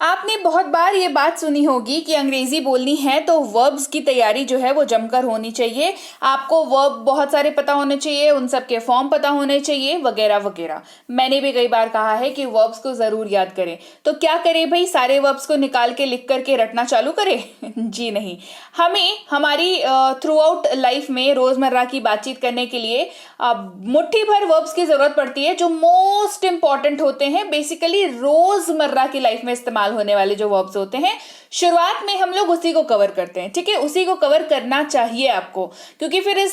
आपने बहुत बार ये बात सुनी होगी कि अंग्रेजी बोलनी है तो वर्ब्स की तैयारी जो है वो जमकर होनी चाहिए। आपको वर्ब बहुत सारे पता होने चाहिए, उन सब के फॉर्म पता होने चाहिए, वगैरह वगैरह। मैंने भी कई बार कहा है कि वर्ब्स को जरूर याद करें। तो क्या करें भाई, सारे वर्ब्स को निकाल के लिख करके रटना चालू करें? जी नहीं, हमें हमारी थ्रू आउट लाइफ में रोजमर्रा की बातचीत करने के लिए मुट्ठी भर वर्ब्स की जरूरत पड़ती है जो मोस्ट इंपॉर्टेंट होते हैं, बेसिकली रोजमर्रा की लाइफ में इस्तेमाल होने वाले जो वर्ब्स होते हैं। शुरुआत में हम लोग उसी को कवर करते हैं, ठीक है, उसी को कवर करना चाहिए आपको, क्योंकि फिर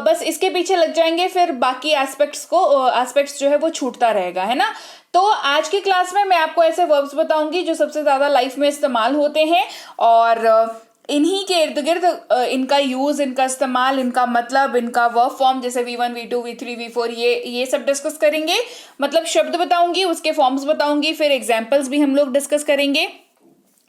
बस इसके पीछे लग जाएंगे, फिर बाकी एस्पेक्ट्स जो है वो छूटता रहेगा, है ना। तो आज की क्लास में मैं आपको ऐसे वर्ब्स बताऊंगी जो सबसे ज्यादा लाइफ में इस्तेमाल होते हैं, और इन्हीं के इर्द गिर्द इनका यूज, इनका इस्तेमाल, इनका मतलब, इनका वर्ब फॉर्म, जैसे V1, V2, V3, V4, ये सब डिस्कस करेंगे। मतलब शब्द बताऊंगी, उसके फॉर्म्स बताऊंगी, फिर एग्जाम्पल्स भी हम लोग डिस्कस करेंगे।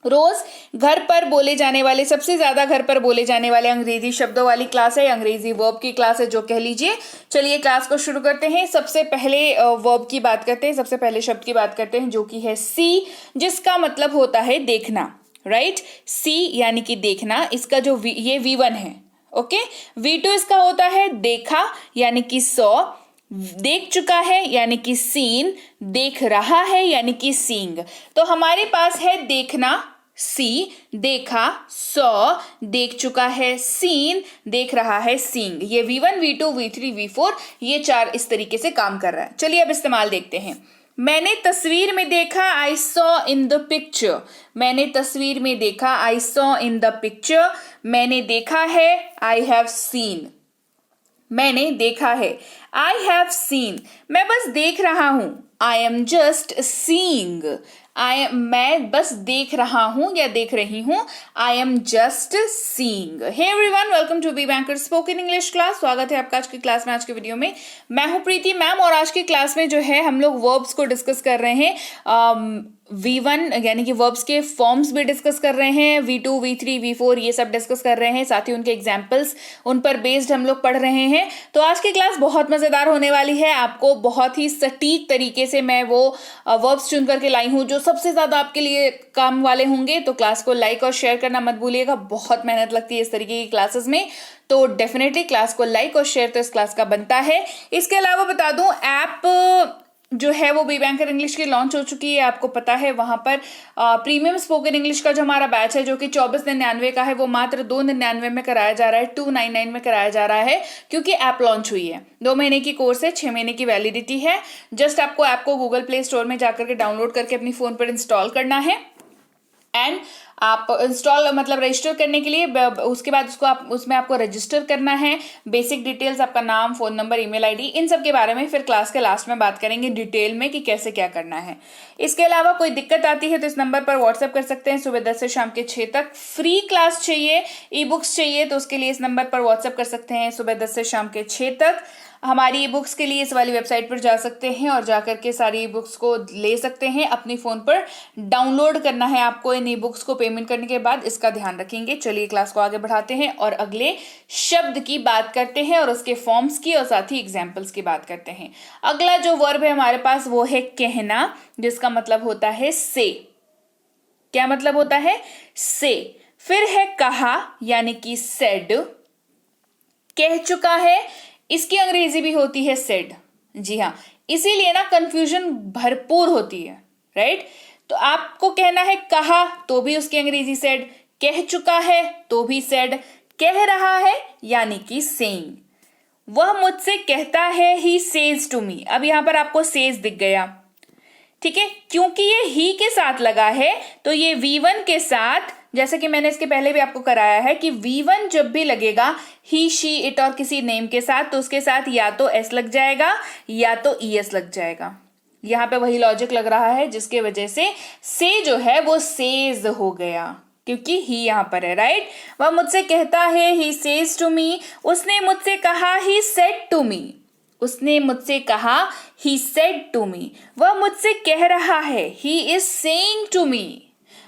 रोज घर पर बोले जाने वाले, सबसे ज्यादा घर पर बोले जाने वाले अंग्रेजी शब्दों वाली क्लास है, अंग्रेजी वर्ब की क्लास है जो कह लीजिए। चलिए क्लास को शुरू करते हैं। सबसे पहले वर्ब की बात करते हैं, सबसे पहले शब्द की बात करते हैं जो कि है सी, जिसका मतलब होता है देखना, राइट। सी यानी कि देखना। इसका जो ये V1 है, ओके। V2 इसका होता है देखा यानी कि सॉ, देख चुका है यानी कि सीन, देख रहा है यानी कि सीइंग। तो हमारे पास है देखना सी, देखा सॉ, देख चुका है सीन, देख रहा है सीइंग। ये V1, V2, V3, V4 ये चार इस तरीके से काम कर रहा है। चलिए अब इस्तेमाल देखते हैं। मैंने तस्वीर में देखा, I saw in the picture. मैंने तस्वीर में देखा, I saw in the picture. मैंने देखा है, आई हैव सीन। मैंने देखा है, आई हैव सीन। मैं बस देख रहा हूं, आई एम जस्ट सीइंग। मैं बस देख रहा हूं या देख रही हूं, I am just seeing. Hey everyone, welcome to B banker spoken English class. स्वागत है आपका आज की क्लास में। आज के वीडियो में मैं हूं प्रीति मैम, और आज की क्लास में जो है हम लोग वर्ब्स को डिस्कस कर रहे हैं। V1 यानी कि वर्ब्स के फॉर्म्स भी डिस्कस कर रहे हैं, V2, V3, V4 ये सब डिस्कस कर रहे हैं, साथ ही उनके एग्जाम्पल्स, उन पर बेस्ड हम लोग पढ़ रहे हैं। तो आज की क्लास बहुत मजेदार होने वाली है। आपको बहुत ही सटीक तरीके से मैं वो वर्ब्स चुन करके लाई हूं जो सबसे ज्यादा आपके लिए काम वाले होंगे। तो क्लास को लाइक और शेयर करना मत भूलिएगा, बहुत मेहनत लगती है इस तरीके की क्लासेस में। तो डेफिनेटली क्लास को लाइक और शेयर तो इस क्लास का बनता है। इसके अलावा बता दूं, ऐप जो है वो बी बैंकर इंग्लिश की लॉन्च हो चुकी है, आपको पता है। वहां पर प्रीमियम स्पोकन इंग्लिश का जो हमारा बैच है जो कि 2499 का है, वो मात्र 299 में कराया जा रहा है, 299 में कराया जा रहा है, क्योंकि ऐप लॉन्च हुई है। 2 महीने की कोर्स है, 6 महीने की वैलिडिटी है। जस्ट आपको ऐप को गूगल प्ले स्टोर में जाकर के डाउनलोड करके अपनी फोन पर इंस्टॉल करना है, एंड आप इंस्टॉल मतलब रजिस्टर करने के लिए उसके बाद उसमें आपको रजिस्टर करना है। बेसिक डिटेल्स, आपका नाम, फोन नंबर, ईमेल आईडी, इन सब के बारे में फिर क्लास के लास्ट में बात करेंगे डिटेल में कि कैसे क्या करना है। इसके अलावा कोई दिक्कत आती है तो इस नंबर पर व्हाट्सएप कर सकते हैं। सुबह 10 से शाम के 6 तक फ्री क्लास चाहिए, ई बुक्स चाहिए तो उसके लिए इस नंबर पर व्हाट्सएप कर सकते हैं। सुबह 10 से शाम के 6 तक हमारी ई बुक्स के लिए इस वाली वेबसाइट पर जा सकते हैं और जाकर के सारी ई बुक्स को ले सकते हैं। अपनी फोन पर डाउनलोड करना है आपको इन ई बुक्स को पेमेंट करने के बाद, इसका ध्यान रखेंगे। चलिए क्लास को आगे बढ़ाते हैं और अगले शब्द की बात करते हैं और उसके फॉर्म्स की और साथ ही एग्जाम्पल्स की बात करते हैं। अगला जो वर्ब है हमारे पास वो है कहना, जिसका मतलब होता है से। क्या मतलब होता है? से। फिर है कहा यानी कि सेड। कह चुका है, इसकी अंग्रेजी भी होती है सेड। जी हाँ, इसीलिए ना कंफ्यूजन भरपूर होती है, राइट। तो आपको कहना है कहा तो भी उसकी अंग्रेजी सेड, कह चुका है तो भी सेड, कह रहा है यानी कि सेइंग। वह मुझसे कहता है, ही सेज टू मी। अब यहां पर आपको सेज दिख गया, ठीक है, क्योंकि ये ही के साथ लगा है तो ये V1 के साथ, जैसे कि मैंने इसके पहले भी आपको कराया है कि V1 जब भी लगेगा ही, शी, इट और किसी नेम के साथ, तो उसके साथ या तो S लग जाएगा या तो ES लग जाएगा। यहां पे वही लॉजिक लग रहा है जिसके वजह से जो है वो सेज हो गया, क्योंकि ही यहां पर है, राइट। वह मुझसे कहता है, ही सेज टू मी। उसने मुझसे कहा, ही सेड टू मी। उसने मुझसे कहा, ही सेड टू मी। वह मुझसे कह रहा है, he is saying to me.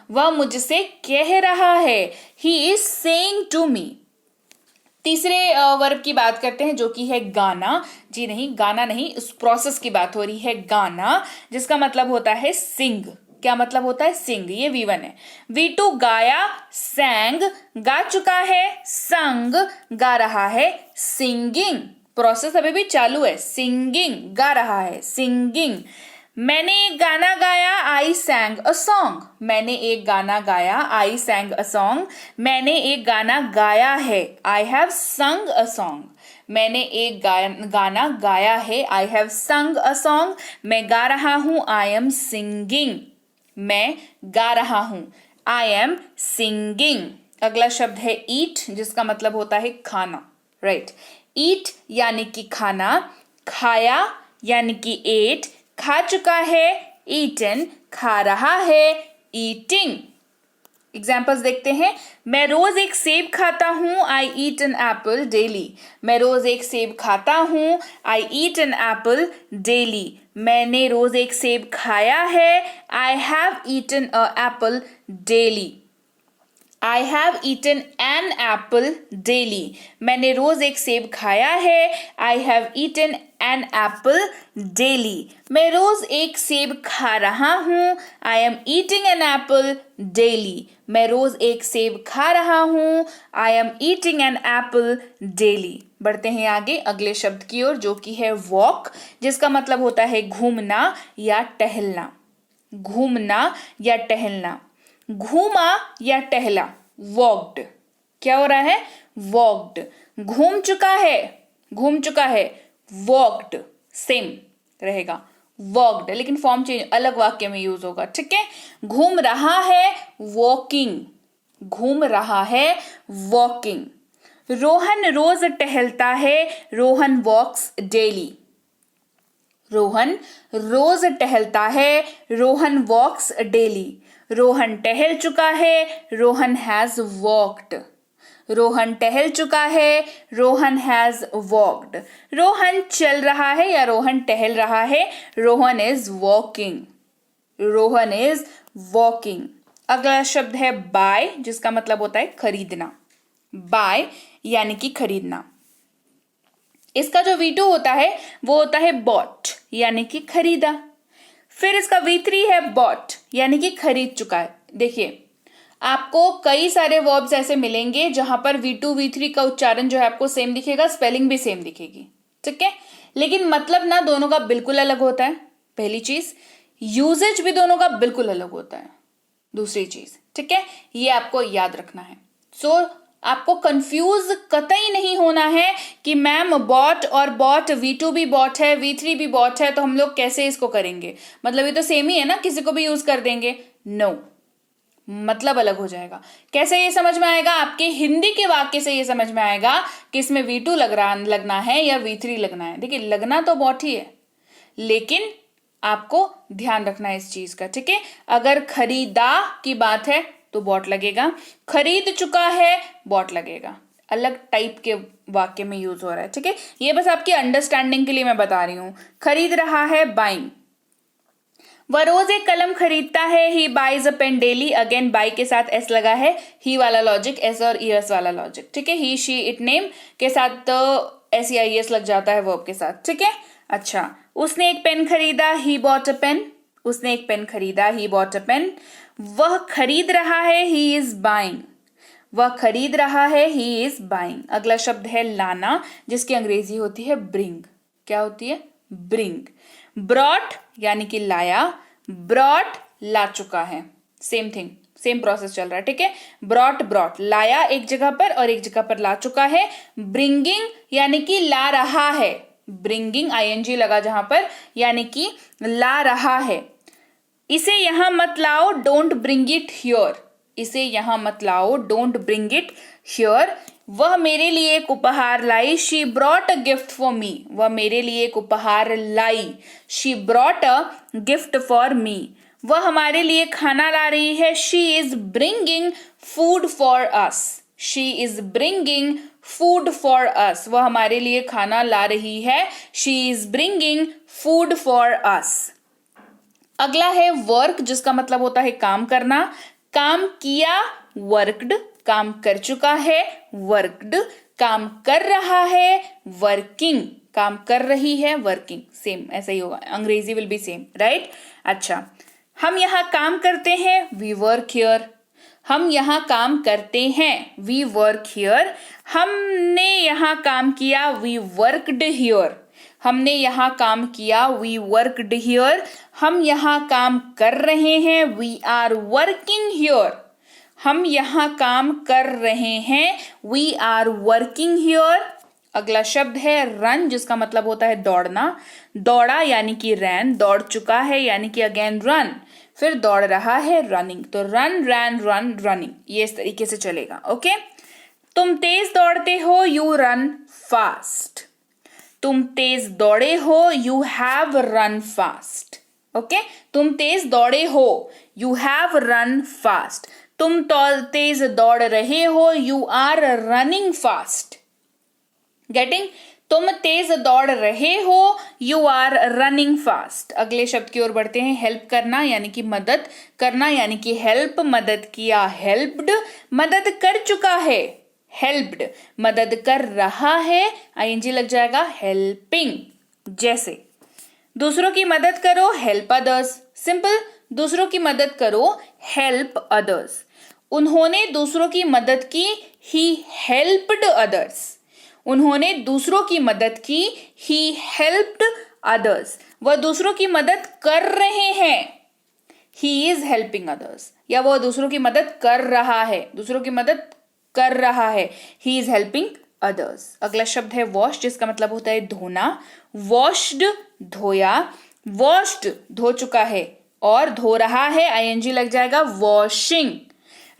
वह मुझसे कह रहा है, he is saying to me. तीसरे वर्ब की बात करते हैं जो कि है गाना। जी नहीं, गाना नहीं, उस प्रोसेस की बात हो रही है, गाना, जिसका मतलब होता है सिंग। क्या मतलब होता है? सिंग, ये V1 है। V2 गाया, sang, गा चुका है, संग, गा रहा है, सिंगिंग, प्रोसेस अभी भी चालू है, सिंगिंग, गा रहा है, सिंगिंग। मैंने एक गाना गाया, आई सैंग अ सॉन्ग, मैंने एक गाना गाया, आई सैंग अ सॉन्ग। मैंने एक गाना गाया है, आई हैव संग अ सॉन्ग, मैंने एक गाना गाया है, आई हैव संग अ सॉन्ग। मैं गा रहा हूं, आई एम सिंगिंग, मैं गा रहा हूं, आई एम सिंगिंग। अगला शब्द है ईट, जिसका मतलब होता है खाना, राइट। ईट यानी कि खाना, खाया यानी कि एट, खा चुका है, ईटन, खा रहा है, ईटिंग। एग्जाम्पल्स देखते हैं। मैं रोज एक सेब खाता हूं, I eat an apple daily, मैं रोज एक सेब खाता हूं, I eat an apple daily. मैंने रोज एक सेब खाया है, I have eaten a apple daily, I have eaten an apple daily. मैंने रोज एक सेब खाया है, I have eaten an apple daily. मैं रोज एक सेब खा रहा हूं, I am eating an apple daily, मैं रोज एक सेब खा रहा हूं, I am eating an apple daily. बढ़ते हैं आगे अगले शब्द की ओर, जो कि है वॉक, जिसका मतलब होता है घूमना या टहलना, घूमना या टहलना, घूमा या टहला, वॉक्ड। क्या हो रहा है? वॉक्ड। घूम चुका है, घूम चुका है, वॉक्ड, सेम रहेगा, वॉक्ड, लेकिन फॉर्म चेंज, अलग वाक्य में यूज होगा, ठीक है। घूम रहा है, वॉकिंग, घूम रहा है, वॉकिंग। रोहन रोज टहलता है, रोहन वॉक्स डेली, रोहन रोज टहलता है, रोहन वॉक्स डेली। रोहन टहल चुका है, रोहन हैज वॉक्ड, रोहन टहल चुका है, रोहन हैज वॉक्ड। रोहन चल रहा है या रोहन टहल रहा है, Rohan is walking, Rohan is walking. अगला शब्द है बाय, जिसका मतलब होता है खरीदना, बाय यानी कि खरीदना। इसका जो V2 होता है वो होता है बॉट, यानी कि खरीदा। फिर इसका V3 है बॉट, यानी कि खरीद चुका है। देखिए, आपको कई सारे वर्ब्स ऐसे मिलेंगे जहां पर V2 V3 का उच्चारण जो है आपको सेम दिखेगा, स्पेलिंग भी सेम दिखेगी, ठीक है, लेकिन मतलब ना दोनों का बिल्कुल अलग होता है। पहली चीज, यूजेज भी दोनों का बिल्कुल अलग होता है। दूसरी चीज, ठीक है, ये आपको याद रखना है। सो आपको कंफ्यूज कतई नहीं होना है कि मैम बॉट और बॉट, V2 भी बॉट है, V3 भी बॉट है, तो हम लोग कैसे इसको करेंगे, मतलब ये तो सेम ही है ना, किसी को भी यूज कर देंगे। नो, मतलब अलग हो जाएगा। कैसे ये समझ में आएगा? आपके हिंदी के वाक्य से ये समझ में आएगा कि इसमें V2 लगना है या V3 लगना है। देखिए, लगना तो बॉट ही है, लेकिन आपको ध्यान रखना है इस चीज का, ठीक है। अगर खरीदा की बात है तो बॉट लगेगा, खरीद चुका है बॉट लगेगा, अलग टाइप के वाक्य में यूज हो रहा है, ठीक है। ये बस आपकी अंडरस्टैंडिंग के लिए मैं बता रही हूं। खरीद रहा है, बाइंग। वह रोज एक कलम खरीदता है, he buys a pen daily. Again buy के साथ एस लगा है, ही वाला लॉजिक, एस और ईएस वाला लॉजिक, ठीक है। ही शी इट नेम के साथ तो एस या ईएस लग जाता है वर्ब के साथ, ठीक है। अच्छा, उसने एक पेन खरीदा, ही बॉट अ पेन, उसने एक पेन खरीदा, ही बॉट अ पेन। वह खरीद रहा है, ही इज बाइंग, वह खरीद रहा है, ही इज बाइंग। अगला शब्द है लाना, जिसकी अंग्रेजी होती है ब्रिंग। क्या होती है? ब्रिंग। ब्रॉट यानी कि लाया, ब्रॉट ला चुका है, सेम थिंग, सेम प्रोसेस चल रहा है, ठीक है। ब्रॉट ब्रॉट, लाया एक जगह पर और एक जगह पर ला चुका है। ब्रिंगिंग यानी कि ला रहा है, ब्रिंगिंग आईएनजी लगा जहां पर, यानी कि ला रहा है। इसे यहां मत लाओ, डोंट ब्रिंग इट हियर, इसे यहां मत लाओ, डोंट ब्रिंग इट हियर। वह मेरे लिए एक उपहार लाई, she brought a gift for me, वह मेरे लिए एक उपहार लाई, she brought a gift for me. वह हमारे लिए खाना ला रही है, she is bringing food for us, she is bringing food for us. वह हमारे लिए खाना ला रही है, she is bringing food for us. अगला है वर्क, जिसका मतलब होता है काम करना। काम किया, वर्कड, काम कर चुका है, वर्कड, काम कर रहा है, वर्किंग, काम कर रही है, वर्किंग, सेम ऐसा ही होगा, अंग्रेजी विल बी सेम, राइट। अच्छा, हम यहाँ काम करते हैं, वी वर्क हियर। हम यहाँ काम करते हैं, वी वर्क हियर। हमने यहाँ काम किया, वी वर्कड हियर। हमने यहाँ काम किया, वी वर्कड हियर। हम यहाँ काम कर रहे हैं, वी आर वर्किंग हियर। हम यहाँ काम कर रहे हैं, वी आर वर्किंग हियर। अगला शब्द है रन, जिसका मतलब होता है दौड़ना। दौड़ा यानी कि रैन, दौड़ चुका है यानी कि अगेन रन, फिर दौड़ रहा है रनिंग। तो रन, रैन, रन, रनिंग, ये इस तरीके से चलेगा। ओके, तुम तेज दौड़ते हो, यू रन फास्ट। तुम तेज दौड़े हो, you have run fast. Okay, तुम तेज दौड़े हो, यू हैव रन फास्ट। तुम तेज दौड़ रहे हो, you are running fast. Getting? तुम तेज दौड़ रहे हो, यू आर रनिंग फास्ट। अगले शब्द की ओर बढ़ते हैं, हेल्प करना यानी कि मदद करना यानी कि हेल्प, मदद किया, हेल्प्ड। मदद कर चुका है, हेल्प्ड। मदद कर रहा है, आईएनजी लग जाएगा, हेल्पिंग। जैसे दूसरों की मदद करो, हेल्प अदर्स। सिंपल, दूसरों की मदद करो, हेल्प अदर्स। उन्होंने दूसरों की मदद की, ही हेल्प्ड अदर्स। उन्होंने दूसरों की मदद की, ही हेल्प्ड अदर्स। वह दूसरों की मदद कर रहे हैं, ही इज हेल्पिंग अदर्स। या वह दूसरों की मदद कर रहा है, दूसरों की मदद कर रहा है, ही इज हेल्पिंग अदर्स। अगला शब्द है वॉश, जिसका मतलब होता है धोना। वॉश्ड, धोया। वॉश्ड, धो चुका है, और धो रहा है, आईएनजी लग जाएगा, वॉशिंग।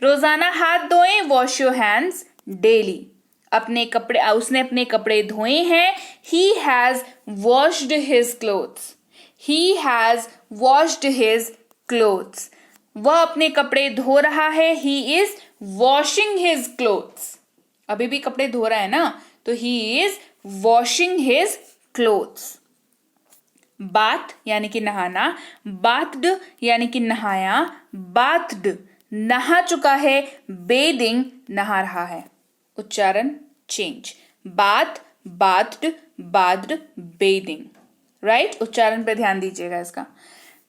रोजाना हाथ धोएं, वॉश योर हैंड्स डेली। अपने कपड़े, उसने अपने कपड़े धोए हैं, he has washed his clothes. He has washed his clothes. वह अपने कपड़े धो रहा है, he is washing his clothes. अभी भी कपड़े धो रहा है ना, तो he is washing his clothes. Bath यानी कि नहाना। बाथड यानी कि नहाया। बाथड, नहा चुका है। बेदिंग, नहा रहा है। उच्चारण change, bath, bathed, bathed, bathing. Right, उच्चारण पे ध्यान दीजिएगा इसका।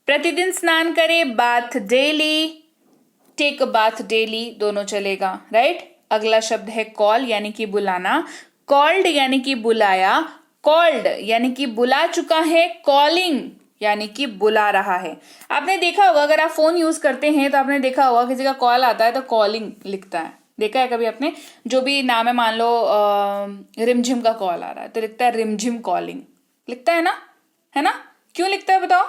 प्रतिदिन स्नान करे, bath daily. Take a bath daily, दोनों चलेगा। राइट, अगला शब्द है कॉल यानी कि बुलाना। कॉल्ड यानी कि बुलाया। कॉल्ड यानी कि बुला चुका है। कॉलिंग यानी कि बुला रहा है। आपने देखा होगा, अगर आप फोन यूज करते हैं तो आपने देखा होगा किसी का कॉल आता है तो कॉलिंग लिखता है। देखा है कभी आपने? जो भी नाम है, मान लो रिमझिम का कॉल आ रहा है तो लिखता है रिमझिम कॉलिंग, लिखता है ना, है ना? क्यों लिखता है बताओ?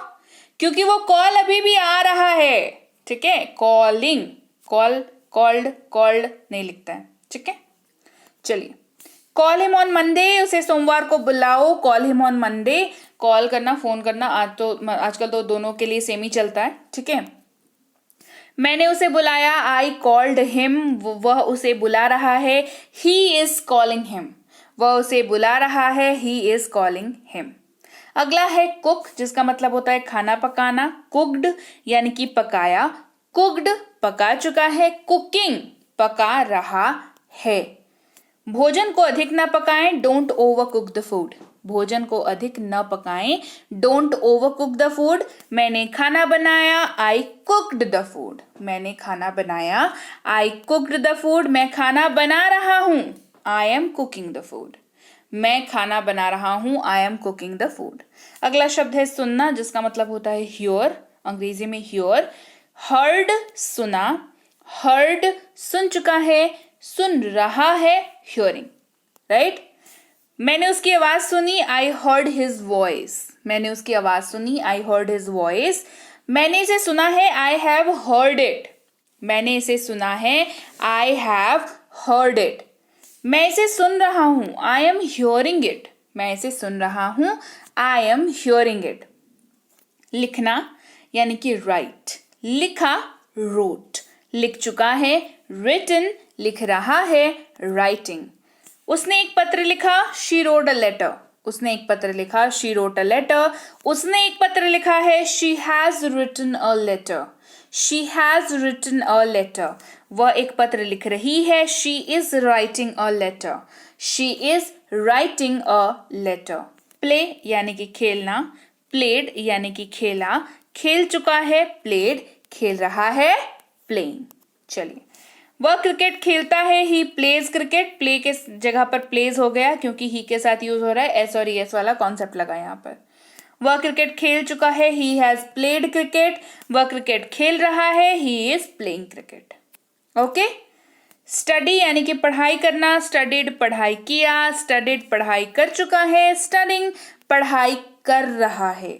क्योंकि वो कॉल अभी भी आ रहा है। ठीक है, कॉलिंग, कॉल, कॉल्ड, कॉल्ड नहीं लिखता है। ठीक है, चलिए। कॉल हिम ऑन मंडे, उसे सोमवार को बुलाओ। Call him on Monday, call करना, फोन करना, आजकल तो दोनों के लिए सेम ही चलता है। ठीक है, मैंने उसे बुलाया, आई कॉल्ड हिम, वह उसे बुला रहा है। ही इज कॉलिंग हिम, वह उसे बुला रहा है। He is calling him. अगला है कुक, जिसका मतलब होता है खाना पकाना। कुक्ड यानी कि पकाया। कुक्ड, पका चुका है। कुकिंग, पका रहा है। भोजन को अधिक न पकाएं, don't over cook the food. भोजन को अधिक न पकाएं, don't over cook the food. मैंने खाना बनाया, आई कुक्ड द फूड। मैंने खाना बनाया, आई कुक्ड द फूड। मैं खाना बना रहा हूं, I am cooking the food. मैं खाना बना रहा हूं, I am cooking the food. अगला शब्द है सुनना, जिसका मतलब होता है हियर, अंग्रेजी में हियर। हर्ड, सुना। हर्ड, सुन चुका है, सुन रहा है, हियरिंग। राइट, मैंने उसकी आवाज सुनी, आई हर्ड हिज वॉइस। मैंने उसकी आवाज सुनी, आई हर्ड हिज वॉइस। मैंने इसे सुना है, आई हैव हर्ड इट। मैंने इसे सुना है, आई हैव हर्ड इट। मैं इसे सुन रहा हूं, आई एम हियरिंग इट। मैं इसे सुन रहा हूं, आई एम हियरिंग इट। लिखना यानी कि राइट। लिखा, रोट। लिख चुका है, रिटन। लिख रहा है, राइटिंग। उसने एक पत्र लिखा, शी रोट अ लेटर। उसने एक पत्र लिखा, शी रोट अ लेटर। उसने एक पत्र लिखा है, she has written a letter. She has written a letter. वह एक पत्र लिख रही है, she is writing a letter. She is writing a letter. Play यानी कि खेलना। प्लेड यानी कि खेला। खेल चुका है, प्लेड, खेल रहा है, प्लेइंग। चलिए, वह क्रिकेट खेलता है, ही प्लेज क्रिकेट, प्ले के जगह पर प्लेज हो गया क्योंकि ही के साथ यूज हो रहा है, एस और ईएस वाला कॉन्सेप्ट लगा यहाँ पर। वह क्रिकेट खेल चुका है, ही हैज प्लेड क्रिकेट, वह क्रिकेट खेल रहा है, he is playing cricket. Okay. Study यानी कि पढ़ाई करना, स्टडीड पढ़ाई किया, स्टडीड पढ़ाई कर चुका है, स्टडिंग पढ़ाई कर रहा है।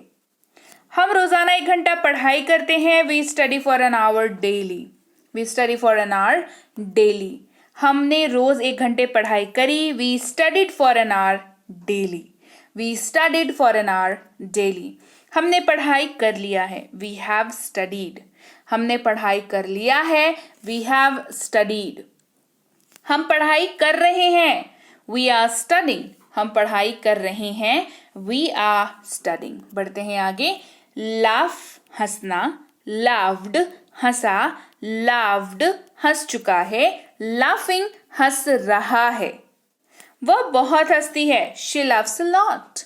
हम रोजाना 1 घंटा पढ़ाई करते हैं, we study for an hour daily, we study for an hour daily. हमने रोज 1 घंटे पढ़ाई करी, we studied for an hour daily, we studied for an hour daily. हमने पढ़ाई कर लिया है, वी हैव स्टडीड, हमने पढ़ाई कर लिया है, वी हैव स्टडीड। हम पढ़ाई कर रहे हैं, वी आर स्टडिंग, हम पढ़ाई कर रहे हैं, वी आर स्टडिंग। बढ़ते हैं आगे। लाफ हंसना, लाफ्ड हंसा, लाफ्ड हंस चुका है, लाफिंग हंस रहा है। वह बहुत हंसती है, शी लाफ्स अ लॉट,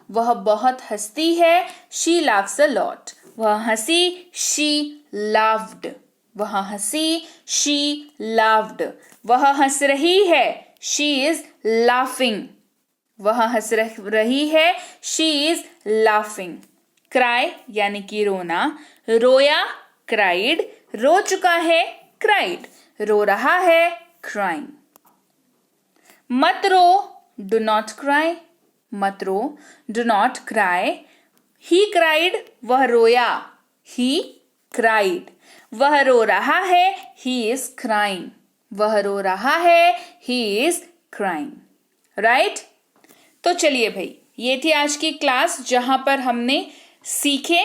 वह बहुत हंसती है, शी लाफ्स अ लॉट। वह हंसी, शी लाफ्ड, वह हंसी, शी लाफ्ड। वह हंस रही है, शी इज लाफिंग, वह हंस रही है, शी इज लाफिंग। क्राई यानी कि रोना, रोया, क्राइड, रो चुका है, क्राइड, रो रहा है, क्राइंग। मत रो, डू नॉट क्राई, मत रो, do not cry. He cried, वह रोया, ही क्राइड। वह रो रहा है, ही इज क्राइंग, वह रो रहा है, ही इज क्राइंग। राइट। तो चलिए भाई, ये थी आज की क्लास जहां पर हमने सीखे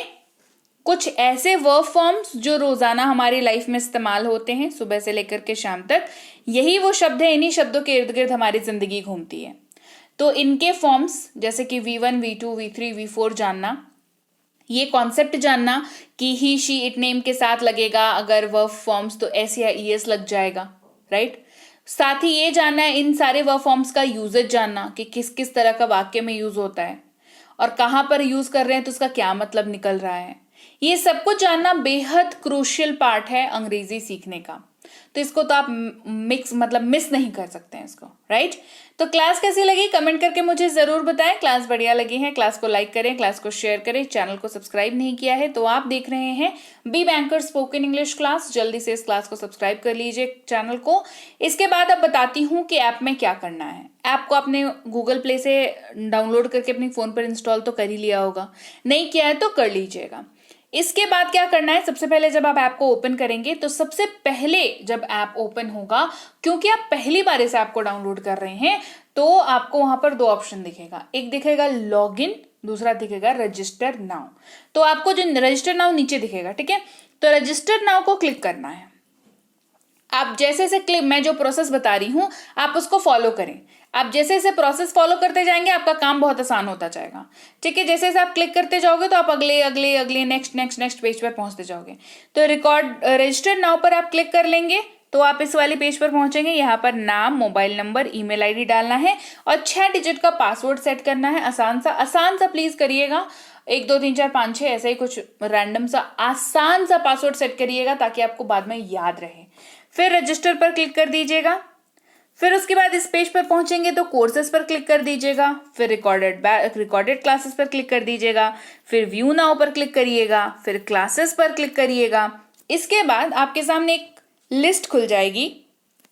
कुछ ऐसे वर्ब फॉर्म्स जो रोजाना हमारी लाइफ में इस्तेमाल होते हैं, सुबह से लेकर के शाम तक। यही वो शब्द है, इन्हीं शब्दों के इर्द गिर्द हमारी जिंदगी घूमती है। तो इनके फॉर्म्स जैसे कि V1, V2, V3, V4 जानना, ये कॉन्सेप्ट जानना कि ही, शी, इट, नेम के साथ लगेगा अगर वर्ब फॉर्म्स तो एस या ईएस लग जाएगा। राइट। साथ ही ये जानना है इन सारे वर्ब फॉर्म्स का यूजेज जानना कि किस किस तरह का वाक्य में यूज होता है और कहाँ पर यूज कर रहे हैं तो उसका क्या मतलब निकल रहा है। ये सब कुछ जानना बेहद क्रूशियल पार्ट है अंग्रेजी सीखने का। तो इसको तो आप मिस नहीं कर सकते हैं इसको। राइट। तो क्लास कैसी लगी कमेंट करके मुझे जरूर बताएं। क्लास बढ़िया लगी है, क्लास को लाइक करें, क्लास को शेयर करें। चैनल को सब्सक्राइब नहीं किया है तो आप देख रहे हैं B banker spoken English class, जल्दी से इस क्लास को सब्सक्राइब कर लीजिए चैनल को। इसके बाद अब बताती हूँ कि ऐप में क्या करना है। ऐप को आपने गूगल प्ले से डाउनलोड करके अपने फोन पर इंस्टॉल तो कर ही लिया होगा, नहीं किया है तो कर लीजिएगा। इसके बाद क्या करना है, सबसे पहले जब आप ऐप को ओपन करेंगे तो सबसे पहले जब ऐप ओपन होगा, क्योंकि आप पहली बार इस ऐप को डाउनलोड कर रहे हैं, तो आपको वहां पर 2 ऑप्शन दिखेगा। एक दिखेगा लॉगिन, दूसरा दिखेगा रजिस्टर नाउ। तो आपको जो रजिस्टर नाउ नीचे दिखेगा, ठीक है, तो रजिस्टर नाउ को क्लिक करना है। आप जैसे जैसे क्लिक, मैं जो प्रोसेस बता रही हूं आप उसको फॉलो करें। आप जैसे जैसे प्रोसेस फॉलो करते जाएंगे आपका काम बहुत आसान होता जाएगा। ठीक है, जैसे जैसे आप क्लिक करते जाओगे तो आप अगले अगले अगले नेक्स्ट पेज पर पहुंचते जाओगे। तो रजिस्टर नाउ पर आप क्लिक कर लेंगे तो आप इस वाली पेज पर पहुंचेंगे। यहाँ पर नाम, मोबाइल नंबर, ईमेल आईडी डालना है और 6 डिजिट का पासवर्ड सेट करना है। आसान सा प्लीज करिएगा। 1 2 3 4 5 6 ऐसा ही कुछ रैंडम सा आसान सा पासवर्ड सेट करिएगा ताकि आपको बाद में याद रहे। फिर रजिस्टर पर क्लिक कर दीजिएगा। फिर उसके बाद इस पेज पर पहुंचेंगे तो कोर्सेज पर क्लिक कर दीजिएगा। फिर रिकॉर्डेड क्लासेस पर क्लिक कर दीजिएगा। फिर व्यू नाउ पर क्लिक करिएगा। फिर क्लासेस पर क्लिक करिएगा। इसके बाद आपके सामने एक लिस्ट खुल जाएगी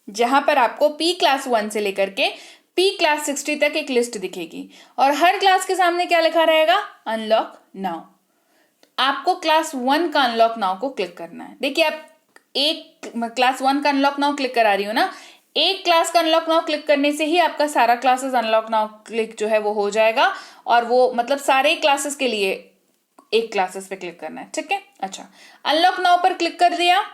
जहां पर आपको पी क्लास 1 से लेकर के पी क्लास 60 तक एक लिस्ट दिखेगी और हर क्लास के सामने क्या लिखा रहेगा, अनलॉक नाउ। आपको क्लास 1 का अनलॉक नाउ को क्लिक करना है। देखिए, आप एक क्लास 1 का अनलॉक नाउ क्लिक करा रही हो ना, एक क्लास का अनलॉक नाउ क्लिक करने से ही आपका सारा क्लासेस अनलॉक नाउ क्लिक जो है वो हो जाएगा और वो मतलब सारे क्लासेस के लिए एक क्लासेस पे क्लिक करना है। ठीक है, अच्छा, अनलॉक नाउ पर क्लिक कर दिया।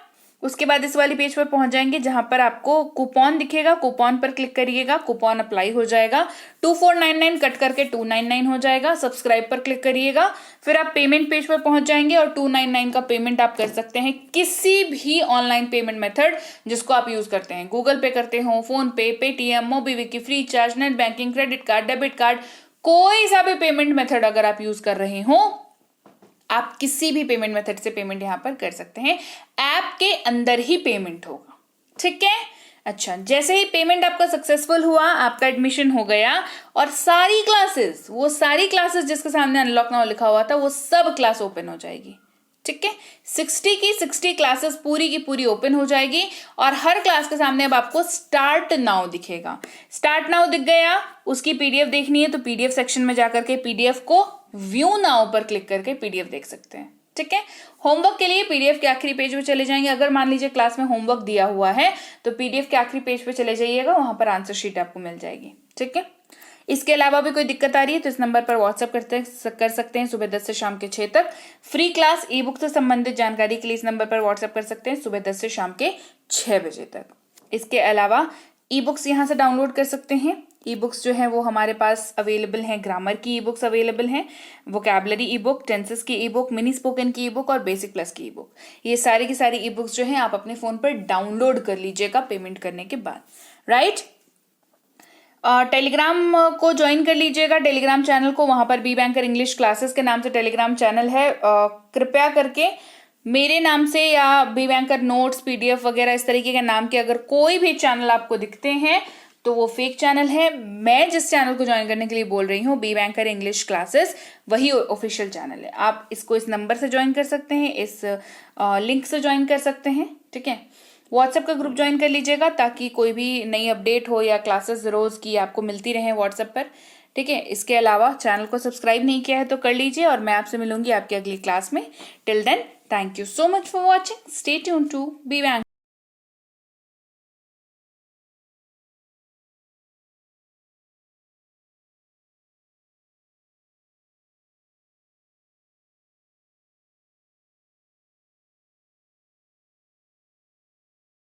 उसके बाद इस वाली पेज पर पहुंच जाएंगे जहां पर आपको कूपन दिखेगा। कूपन पर क्लिक करिएगा, कूपन अप्लाई हो जाएगा। 2499 कट करके 299 हो जाएगा। सब्सक्राइब पर क्लिक करिएगा। फिर आप पेमेंट पेज पर पहुंच जाएंगे और 299 का पेमेंट आप कर सकते हैं किसी भी ऑनलाइन पेमेंट मेथड जिसको आप यूज करते हैं। गूगल पे करते हो, PhonePe, Paytm, MobiKwik, Freecharge, net banking, credit card, debit card, कोई सा भी पेमेंट मेथड अगर आप यूज कर रहे हो आप किसी भी पेमेंट मेथड से पेमेंट यहाँ पर कर सकते हैं, ऐप के अंदर ही पेमेंट होगा, ठीक है। अच्छा, जैसे ही पेमेंट आपका सक्सेसफुल हुआ, आपका एडमिशन हो गया और वो सारी क्लासेस जिसके सामने अनलॉक नाउ लिखा हुआ था वो सब क्लास ओपन हो जाएगी, ठीक है। 60 की 60 क्लासेस पूरी की पूरी ओपन हो जाएगी और हर क्लास के सामने अब आपको स्टार्ट नाउ दिखेगा। स्टार्ट नाउ दिख गया, उसकी पीडीएफ देखनी है तो पीडीएफ सेक्शन में जाकर के पीडीएफ को व्यू नाउ पर क्लिक करके पीडीएफ देख सकते हैं, ठीक है। होमवर्क के लिए पीडीएफ के आखिरी पेज पे चले जाएंगे। अगर मान लीजिए क्लास में होमवर्क दिया हुआ है तो पीडीएफ के आखिरी पेज पे चले जाइएगा, वहां पर आंसर शीट आपको मिल जाएगी, ठीक है। इसके अलावा भी कोई दिक्कत आ रही है तो इस नंबर पर व्हाट्सएप कर सकते हैं सुबह 10 से शाम के 6 तक। फ्री क्लास ई बुक से संबंधित जानकारी के लिए इस नंबर पर व्हाट्सएप कर सकते हैं सुबह 10 से शाम के 6 बजे तक। इसके अलावा ई बुक्स यहाँ से डाउनलोड कर सकते हैं। ई बुक्स जो है वो हमारे पास अवेलेबल हैं, ग्रामर की ई बुक्स अवेलेबल हैं, वोकैबुलरी ई बुक, टेंसेस की ई बुक, मिनी स्पोकन की ई बुक और बेसिक प्लस की ई बुक। ये सारी की सारी ई बुक्स जो है आप अपने फोन पर डाउनलोड कर लीजिएगा पेमेंट करने के बाद, राइट। टेलीग्राम को ज्वाइन कर लीजिएगा, टेलीग्राम चैनल को, वहां पर बी बैंकर इंग्लिश क्लासेस के नाम से टेलीग्राम चैनल है। कृपया करके मेरे नाम से या बी बैंकर नोट्स, पीडीएफ वगैरह इस तरीके के नाम के अगर कोई भी चैनल आपको दिखते हैं तो वो फेक चैनल है। मैं जिस चैनल को ज्वाइन करने के लिए बोल रही हूँ, बी बैंकर इंग्लिश क्लासेस, वही ऑफिशियल चैनल है। आप इसको इस नंबर से ज्वाइन कर सकते हैं, इस लिंक से ज्वाइन कर सकते हैं, ठीक है। व्हाट्सएप का ग्रुप ज्वाइन कर लीजिएगा ताकि कोई भी नई अपडेट हो या क्लासेस रोज की आपको मिलती रहे व्हाट्सएप पर, ठीक है। इसके अलावा चैनल को सब्सक्राइब नहीं किया है तो कर लीजिए और मैं आपसे मिलूंगी आपकी अगली क्लास में। Till then, thank you so much for watching, stay tuned to B banker.